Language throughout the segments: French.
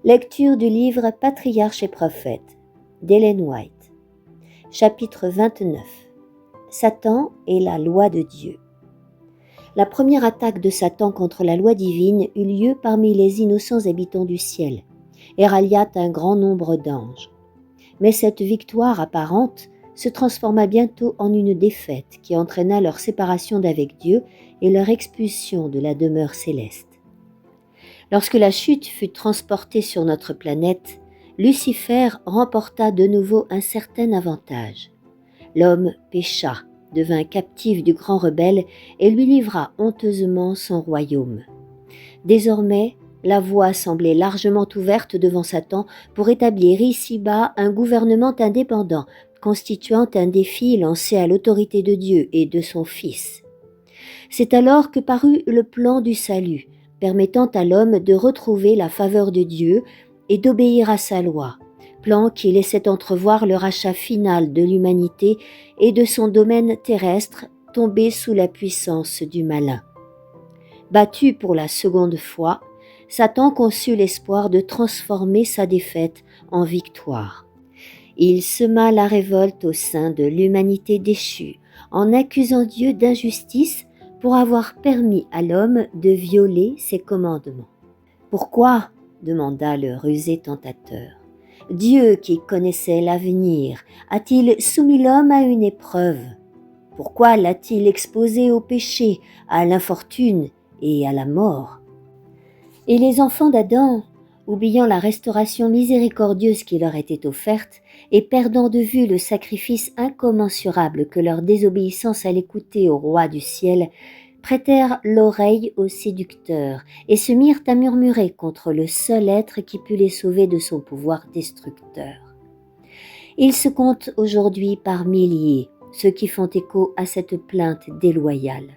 Lecture du livre Patriarches et prophètes d'Ellen White. Chapitre 29. Satan et la loi de Dieu. La première attaque de Satan contre la loi divine eut lieu parmi les innocents habitants du ciel et rallia un grand nombre d'anges. Mais cette victoire apparente se transforma bientôt en une défaite qui entraîna leur séparation d'avec Dieu et leur expulsion de la demeure céleste. Lorsque la chute fut transportée sur notre planète, Lucifer remporta de nouveau un certain avantage. L'homme pécha, devint captif du grand rebelle et lui livra honteusement son royaume. Désormais, la voie semblait largement ouverte devant Satan pour établir ici-bas un gouvernement indépendant, constituant un défi lancé à l'autorité de Dieu et de son Fils. C'est alors que parut le plan du salut, permettant à l'homme de retrouver la faveur de Dieu et d'obéir à sa loi, plan qui laissait entrevoir le rachat final de l'humanité et de son domaine terrestre tombé sous la puissance du malin. Battu pour la seconde fois, Satan conçut l'espoir de transformer sa défaite en victoire. Il sema la révolte au sein de l'humanité déchue, en accusant Dieu d'injustice pour avoir permis à l'homme de violer ses commandements. « Pourquoi ?» demanda le rusé tentateur. « Dieu qui connaissait l'avenir a-t-il soumis l'homme à une épreuve? Pourquoi l'a-t-il exposé au péché, à l'infortune et à la mort ?» Et les enfants d'Adam, oubliant la restauration miséricordieuse qui leur était offerte et perdant de vue le sacrifice incommensurable que leur désobéissance allait coûter au roi du ciel, prêtèrent l'oreille au séducteur et se mirent à murmurer contre le seul être qui put les sauver de son pouvoir destructeur. Ils se comptent aujourd'hui par milliers, ceux qui font écho à cette plainte déloyale.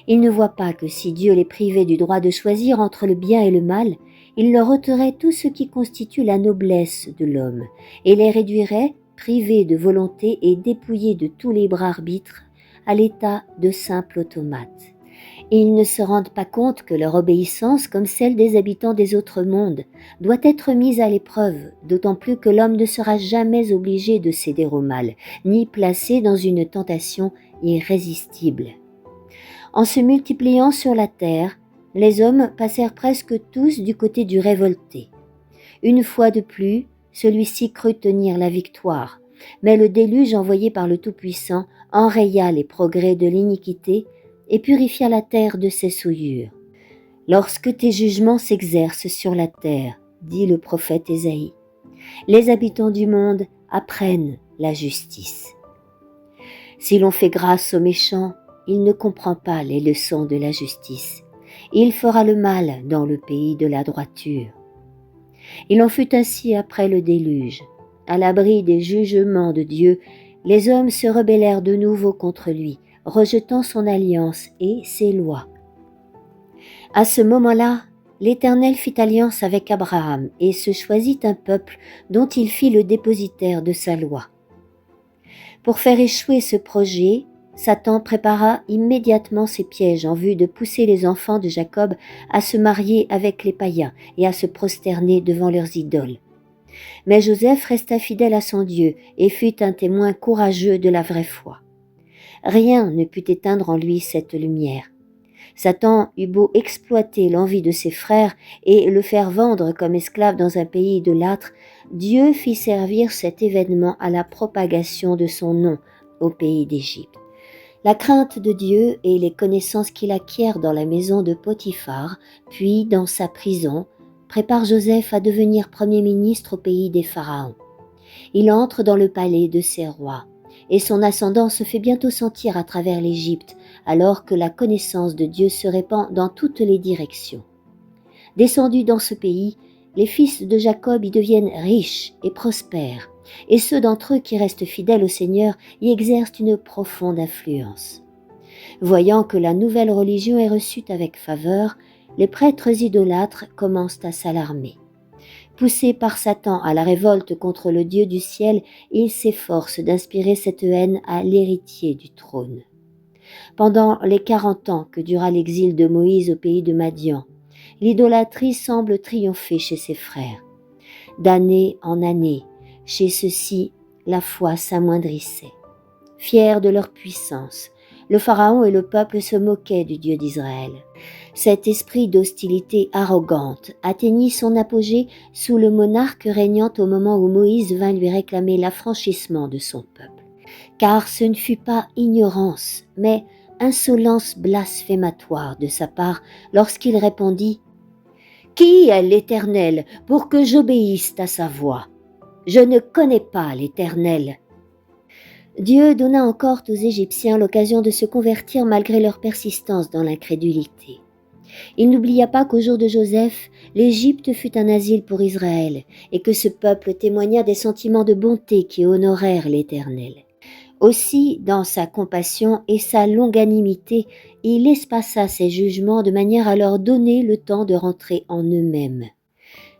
Ils ne voient pas que si Dieu les privait du droit de choisir entre le bien et le mal, il leur ôterait tout ce qui constitue la noblesse de l'homme et les réduirait, privés de volonté et dépouillés de tout libre arbitre, à l'état de simples automates. Ils ne se rendent pas compte que leur obéissance, comme celle des habitants des autres mondes, doit être mise à l'épreuve, d'autant plus que l'homme ne sera jamais obligé de céder au mal, ni placé dans une tentation irrésistible. En se multipliant sur la terre, les hommes passèrent presque tous du côté du révolté. Une fois de plus, celui-ci crut tenir la victoire, mais le déluge envoyé par le Tout-Puissant enraya les progrès de l'iniquité et purifia la terre de ses souillures. « Lorsque tes jugements s'exercent sur la terre, dit le prophète Ésaïe, les habitants du monde apprennent la justice. Si l'on fait grâce aux méchants, il ne comprend pas les leçons de la justice. Il fera le mal dans le pays de la droiture. Il en fut ainsi après le déluge. À l'abri des jugements de Dieu, les hommes se rebellèrent de nouveau contre lui, rejetant son alliance et ses lois. À ce moment-là, l'Éternel fit alliance avec Abraham et se choisit un peuple dont il fit le dépositaire de sa loi. Pour faire échouer ce projet, Satan prépara immédiatement ses pièges en vue de pousser les enfants de Jacob à se marier avec les païens et à se prosterner devant leurs idoles. Mais Joseph resta fidèle à son Dieu et fut un témoin courageux de la vraie foi. Rien ne put éteindre en lui cette lumière. Satan eut beau exploiter l'envie de ses frères et le faire vendre comme esclave dans un pays idolâtre, Dieu fit servir cet événement à la propagation de son nom au pays d'Égypte. La crainte de Dieu et les connaissances qu'il acquiert dans la maison de Potiphar, puis dans sa prison, préparent Joseph à devenir premier ministre au pays des pharaons. Il entre dans le palais de ses rois, et son ascendant se fait bientôt sentir à travers l'Égypte, alors que la connaissance de Dieu se répand dans toutes les directions. Descendus dans ce pays, les fils de Jacob y deviennent riches et prospèrent, et ceux d'entre eux qui restent fidèles au Seigneur y exercent une profonde influence. Voyant que la nouvelle religion est reçue avec faveur, les prêtres idolâtres commencent à s'alarmer. Poussés par Satan à la révolte contre le Dieu du ciel, ils s'efforcent d'inspirer cette haine à l'héritier du trône. Pendant les 40 ans que dura l'exil de Moïse au pays de Madian, l'idolâtrie semble triompher chez ses frères. D'année en année, chez ceux-ci, la foi s'amoindrissait. Fiers de leur puissance, le Pharaon et le peuple se moquaient du Dieu d'Israël. Cet esprit d'hostilité arrogante atteignit son apogée sous le monarque régnant au moment où Moïse vint lui réclamer l'affranchissement de son peuple. Car ce ne fut pas ignorance, mais insolence blasphématoire de sa part lorsqu'il répondit « Qui est l'Éternel pour que j'obéisse à sa voix ? Je ne connais pas l'Éternel. » Dieu donna encore aux Égyptiens l'occasion de se convertir malgré leur persistance dans l'incrédulité. Il n'oublia pas qu'au jour de Joseph, l'Égypte fut un asile pour Israël et que ce peuple témoigna des sentiments de bonté qui honorèrent l'Éternel. Aussi, dans sa compassion et sa longanimité, il espaça ses jugements de manière à leur donner le temps de rentrer en eux-mêmes.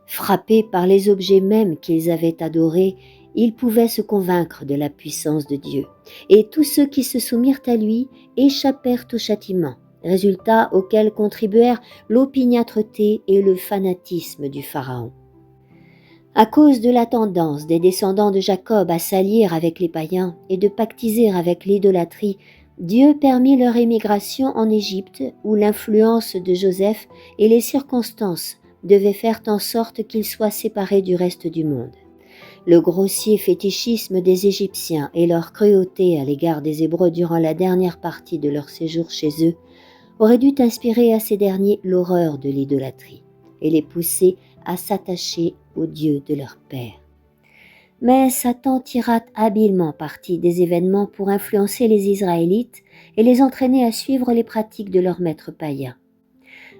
Frappés par les objets mêmes qu'ils avaient adorés, ils pouvaient se convaincre de la puissance de Dieu, et tous ceux qui se soumirent à lui échappèrent au châtiment, résultat auquel contribuèrent l'opiniâtreté et le fanatisme du Pharaon. À cause de la tendance des descendants de Jacob à s'allier avec les païens et de pactiser avec l'idolâtrie, Dieu permit leur émigration en Égypte où l'influence de Joseph et les circonstances devaient faire en sorte qu'ils soient séparés du reste du monde. Le grossier fétichisme des Égyptiens et leur cruauté à l'égard des Hébreux durant la dernière partie de leur séjour chez eux auraient dû inspirer à ces derniers l'horreur de l'idolâtrie et les pousser à s'attacher au Dieu de leur père. Mais Satan tira habilement parti des événements pour influencer les Israélites et les entraîner à suivre les pratiques de leurs maîtres païens.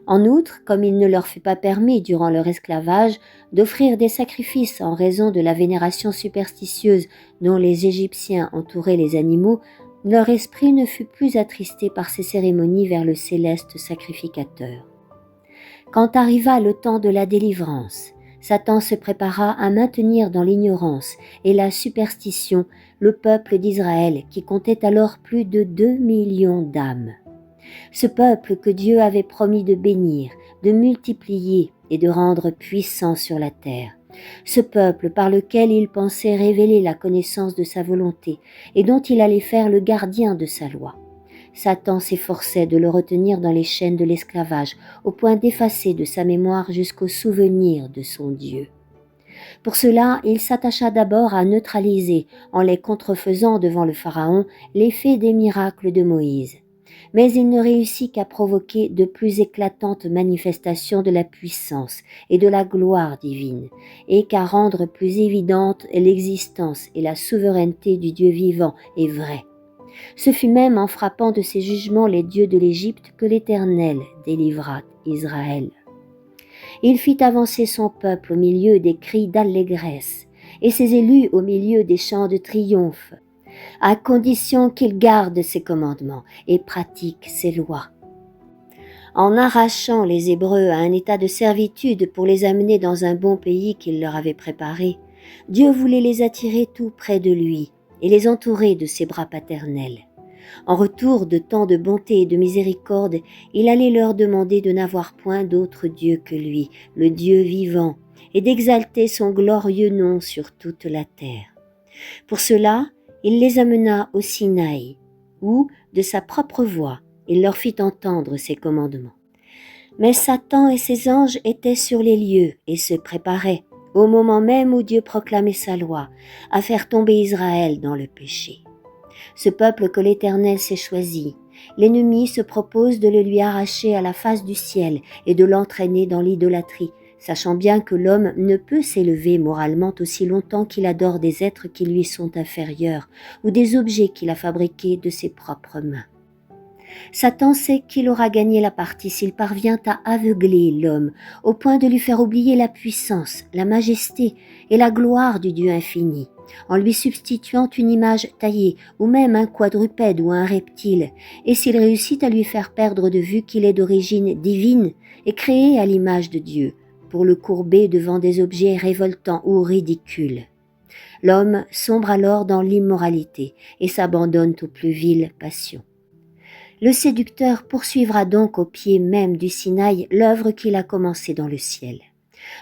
En outre, comme il ne leur fut pas permis durant leur esclavage d'offrir des sacrifices en raison de la vénération superstitieuse dont les Égyptiens entouraient les animaux, leur esprit ne fut plus attristé par ces cérémonies vers le céleste sacrificateur. Quand arriva le temps de la délivrance, Satan se prépara à maintenir dans l'ignorance et la superstition le peuple d'Israël qui comptait alors plus de 2 millions d'âmes. Ce peuple que Dieu avait promis de bénir, de multiplier et de rendre puissant sur la terre. Ce peuple par lequel il pensait révéler la connaissance de sa volonté et dont il allait faire le gardien de sa loi. Satan s'efforçait de le retenir dans les chaînes de l'esclavage, au point d'effacer de sa mémoire jusqu'au souvenir de son Dieu. Pour cela, il s'attacha d'abord à neutraliser, en les contrefaisant devant le Pharaon, l'effet des miracles de Moïse. Mais il ne réussit qu'à provoquer de plus éclatantes manifestations de la puissance et de la gloire divine, et qu'à rendre plus évidente l'existence et la souveraineté du Dieu vivant et vrai. Ce fut même en frappant de ses jugements les dieux de l'Égypte que l'Éternel délivra Israël. Il fit avancer son peuple au milieu des cris d'allégresse, et ses élus au milieu des chants de triomphe, à condition qu'ils gardent ses commandements et pratiquent ses lois. En arrachant les Hébreux à un état de servitude pour les amener dans un bon pays qu'il leur avait préparé, Dieu voulait les attirer tout près de lui et les entourer de ses bras paternels. En retour de tant de bonté et de miséricorde, il allait leur demander de n'avoir point d'autre Dieu que lui, le Dieu vivant, et d'exalter son glorieux nom sur toute la terre. Pour cela, il les amena au Sinaï, où, de sa propre voix, il leur fit entendre ses commandements. Mais Satan et ses anges étaient sur les lieux et se préparaient, au moment même où Dieu proclamait sa loi, à faire tomber Israël dans le péché. Ce peuple que l'Éternel s'est choisi, l'ennemi se propose de le lui arracher à la face du ciel et de l'entraîner dans l'idolâtrie, sachant bien que l'homme ne peut s'élever moralement aussi longtemps qu'il adore des êtres qui lui sont inférieurs ou des objets qu'il a fabriqués de ses propres mains. Satan sait qu'il aura gagné la partie s'il parvient à aveugler l'homme au point de lui faire oublier la puissance, la majesté et la gloire du Dieu infini, en lui substituant une image taillée ou même un quadrupède ou un reptile, et s'il réussit à lui faire perdre de vue qu'il est d'origine divine et créé à l'image de Dieu, pour le courber devant des objets révoltants ou ridicules. L'homme sombre alors dans l'immoralité et s'abandonne aux plus viles passions. Le séducteur poursuivra donc au pied même du Sinaï l'œuvre qu'il a commencée dans le ciel.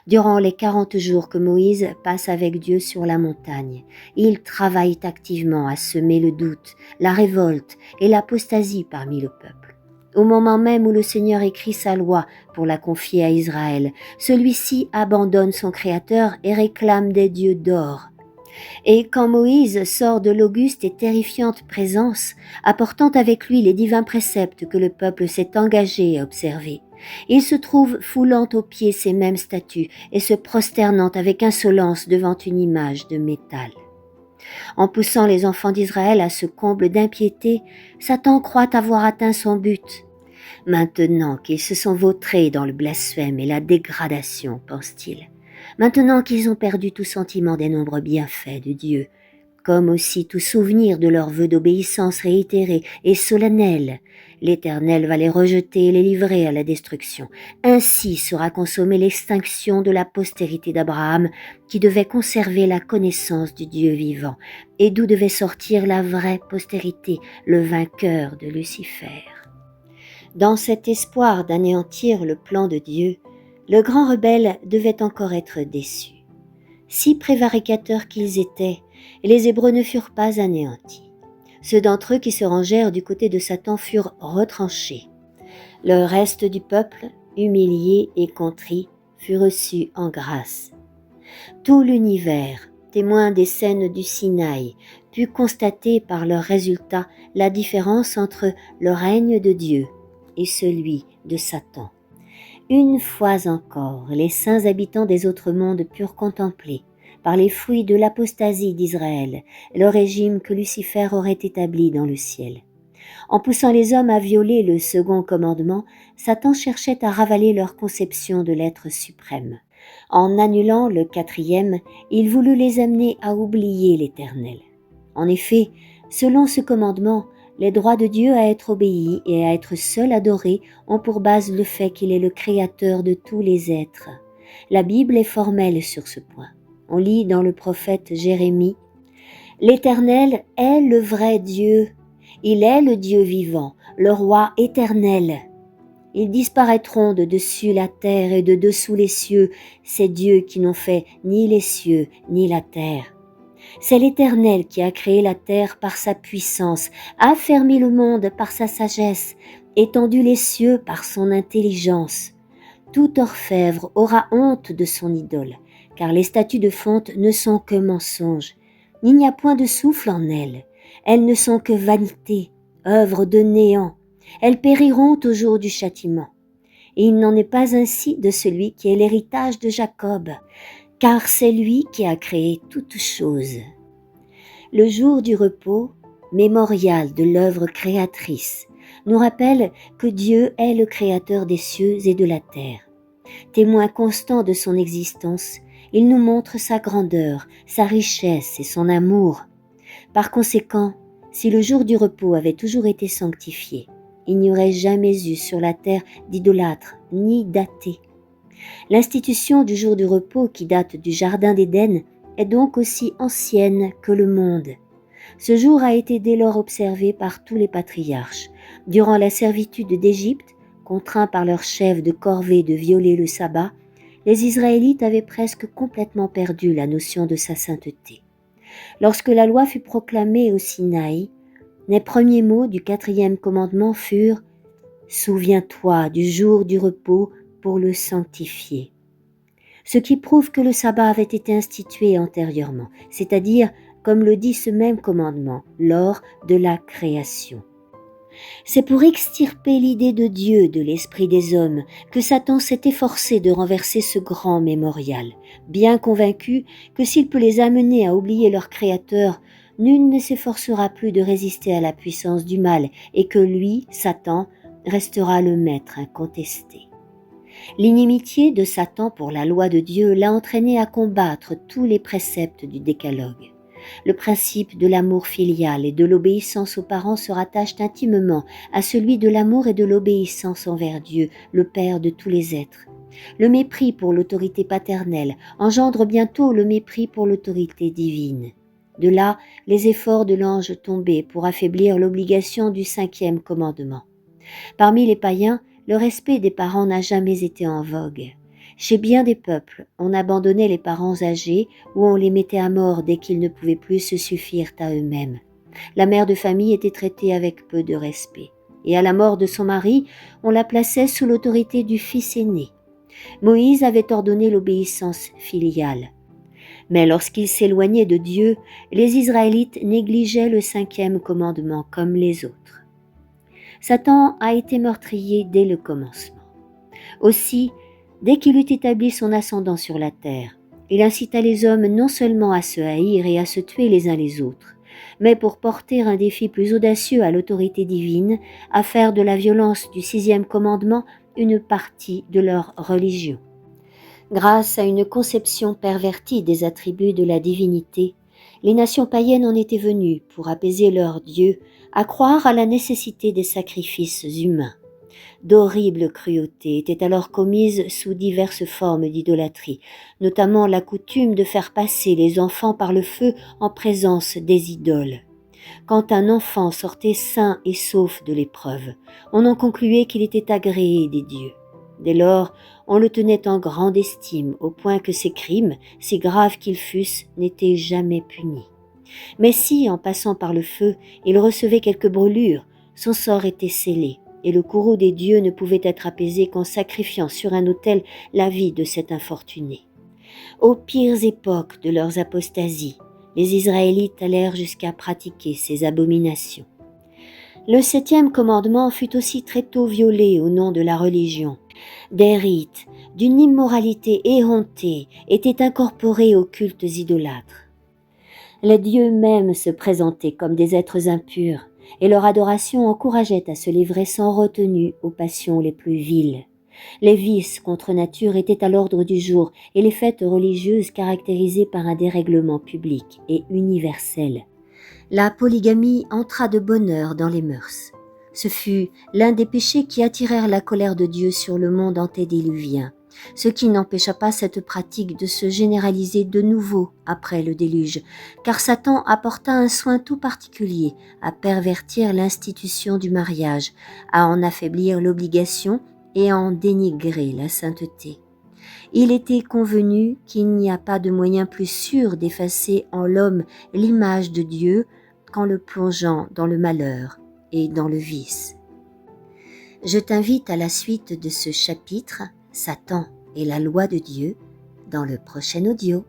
Durant les 40 jours que Moïse passe avec Dieu sur la montagne, il travaille activement à semer le doute, la révolte et l'apostasie parmi le peuple. Au moment même où le Seigneur écrit sa loi pour la confier à Israël, celui-ci abandonne son Créateur et réclame des dieux d'or. Et quand Moïse sort de l'auguste et terrifiante présence, apportant avec lui les divins préceptes que le peuple s'est engagé à observer, il se trouve foulant aux pieds ces mêmes statues et se prosternant avec insolence devant une image de métal. En poussant les enfants d'Israël à ce comble d'impiété, Satan croit avoir atteint son but. Maintenant qu'ils se sont vautrés dans le blasphème et la dégradation, pense-t-il, maintenant qu'ils ont perdu tout sentiment des nombreux bienfaits de Dieu, comme aussi tout souvenir de leurs vœux d'obéissance réitérés et solennels, l'Éternel va les rejeter et les livrer à la destruction. Ainsi sera consommée l'extinction de la postérité d'Abraham, qui devait conserver la connaissance du Dieu vivant, et d'où devait sortir la vraie postérité, le vainqueur de Lucifer. Dans cet espoir d'anéantir le plan de Dieu, le grand rebelle devait encore être déçu. Si prévaricateurs qu'ils étaient, les Hébreux ne furent pas anéantis. Ceux d'entre eux qui se rangèrent du côté de Satan furent retranchés. Le reste du peuple, humilié et contrit, fut reçu en grâce. Tout l'univers, témoin des scènes du Sinaï, put constater par leurs résultats la différence entre le règne de Dieu et celui de Satan. Une fois encore, les saints habitants des autres mondes purent contempler, par les fruits de l'apostasie d'Israël, le régime que Lucifer aurait établi dans le ciel. En poussant les hommes à violer le second commandement, Satan cherchait à ravaler leur conception de l'être suprême. En annulant le quatrième, il voulut les amener à oublier l'Éternel. En effet, selon ce commandement, les droits de Dieu à être obéis et à être seul adoré ont pour base le fait qu'il est le créateur de tous les êtres. La Bible est formelle sur ce point. On lit dans le prophète Jérémie « L'Éternel est le vrai Dieu, il est le Dieu vivant, le roi éternel. Ils disparaîtront de dessus la terre et de dessous les cieux, ces dieux qui n'ont fait ni les cieux ni la terre. C'est l'Éternel qui a créé la terre par sa puissance, affermi le monde par sa sagesse, étendu les cieux par son intelligence. Tout orfèvre aura honte de son idole, car les statues de fonte ne sont que mensonges. Il n'y a point de souffle en elles. Elles ne sont que vanité, œuvre de néant. Elles périront au jour du châtiment. Et il n'en est pas ainsi de celui qui est l'héritage de Jacob, car c'est lui qui a créé toutes choses. Le jour du repos, mémorial de l'œuvre créatrice, nous rappelle que Dieu est le créateur des cieux et de la terre. Témoin constant de son existence, il nous montre sa grandeur, sa richesse et son amour. Par conséquent, si le jour du repos avait toujours été sanctifié, il n'y aurait jamais eu sur la terre d'idolâtres ni d'athées. L'institution du jour du repos qui date du Jardin d'Éden est donc aussi ancienne que le monde. Ce jour a été dès lors observé par tous les patriarches. Durant la servitude d'Égypte, contraints par leur chef de corvée de violer le sabbat, les Israélites avaient presque complètement perdu la notion de sa sainteté. Lorsque la loi fut proclamée au Sinaï, les premiers mots du quatrième commandement furent « Souviens-toi du jour du repos pour le sanctifier », ce qui prouve que le sabbat avait été institué antérieurement, c'est-à-dire, comme le dit ce même commandement, lors de la création. C'est pour extirper l'idée de Dieu de l'esprit des hommes que Satan s'est efforcé de renverser ce grand mémorial, bien convaincu que s'il peut les amener à oublier leur Créateur, nul ne s'efforcera plus de résister à la puissance du mal et que lui, Satan, restera le maître incontesté. L'inimitié de Satan pour la loi de Dieu l'a entraîné à combattre tous les préceptes du décalogue. Le principe de l'amour filial et de l'obéissance aux parents se rattache intimement à celui de l'amour et de l'obéissance envers Dieu, le Père de tous les êtres. Le mépris pour l'autorité paternelle engendre bientôt le mépris pour l'autorité divine. De là, les efforts de l'ange tombé pour affaiblir l'obligation du cinquième commandement. Parmi les païens, le respect des parents n'a jamais été en vogue. Chez bien des peuples, on abandonnait les parents âgés ou on les mettait à mort dès qu'ils ne pouvaient plus se suffire à eux-mêmes. La mère de famille était traitée avec peu de respect. Et à la mort de son mari, on la plaçait sous l'autorité du fils aîné. Moïse avait ordonné l'obéissance filiale. Mais lorsqu'il s'éloignait de Dieu, les Israélites négligeaient le 5e commandement comme les autres. Satan a été meurtrier dès le commencement. Aussi, dès qu'il eut établi son ascendant sur la terre, il incita les hommes non seulement à se haïr et à se tuer les uns les autres, mais pour porter un défi plus audacieux à l'autorité divine, à faire de la violence du 6e commandement une partie de leur religion. Grâce à une conception pervertie des attributs de la divinité, les nations païennes en étaient venues, pour apaiser leur Dieu, à croire à la nécessité des sacrifices humains. D'horribles cruautés étaient alors commises sous diverses formes d'idolâtrie, notamment la coutume de faire passer les enfants par le feu en présence des idoles. Quand un enfant sortait sain et sauf de l'épreuve, on en concluait qu'il était agréé des dieux. Dès lors, on le tenait en grande estime, au point que ses crimes, si graves qu'ils fussent, n'étaient jamais punis. Mais si, en passant par le feu, il recevait quelque brûlure, son sort était scellé, et le courroux des dieux ne pouvait être apaisé qu'en sacrifiant sur un autel la vie de cet infortuné. Aux pires époques de leurs apostasies, les Israélites allèrent jusqu'à pratiquer ces abominations. Le 7e commandement fut aussi très tôt violé au nom de la religion. Des rites, d'une immoralité éhontée, étaient incorporés aux cultes idolâtres. Les dieux mêmes se présentaient comme des êtres impurs, et leur adoration encourageait à se livrer sans retenue aux passions les plus viles. Les vices contre nature étaient à l'ordre du jour et les fêtes religieuses caractérisées par un dérèglement public et universel. La polygamie entra de bonne heure dans les mœurs. Ce fut l'un des péchés qui attirèrent la colère de Dieu sur le monde antédiluvien, ce qui n'empêcha pas cette pratique de se généraliser de nouveau après le déluge, car Satan apporta un soin tout particulier à pervertir l'institution du mariage, à en affaiblir l'obligation et à en dénigrer la sainteté. Il était convenu qu'il n'y a pas de moyen plus sûr d'effacer en l'homme l'image de Dieu qu'en le plongeant dans le malheur et dans le vice. Je t'invite à la suite de ce chapitre, Satan et la loi de Dieu, dans le prochain audio.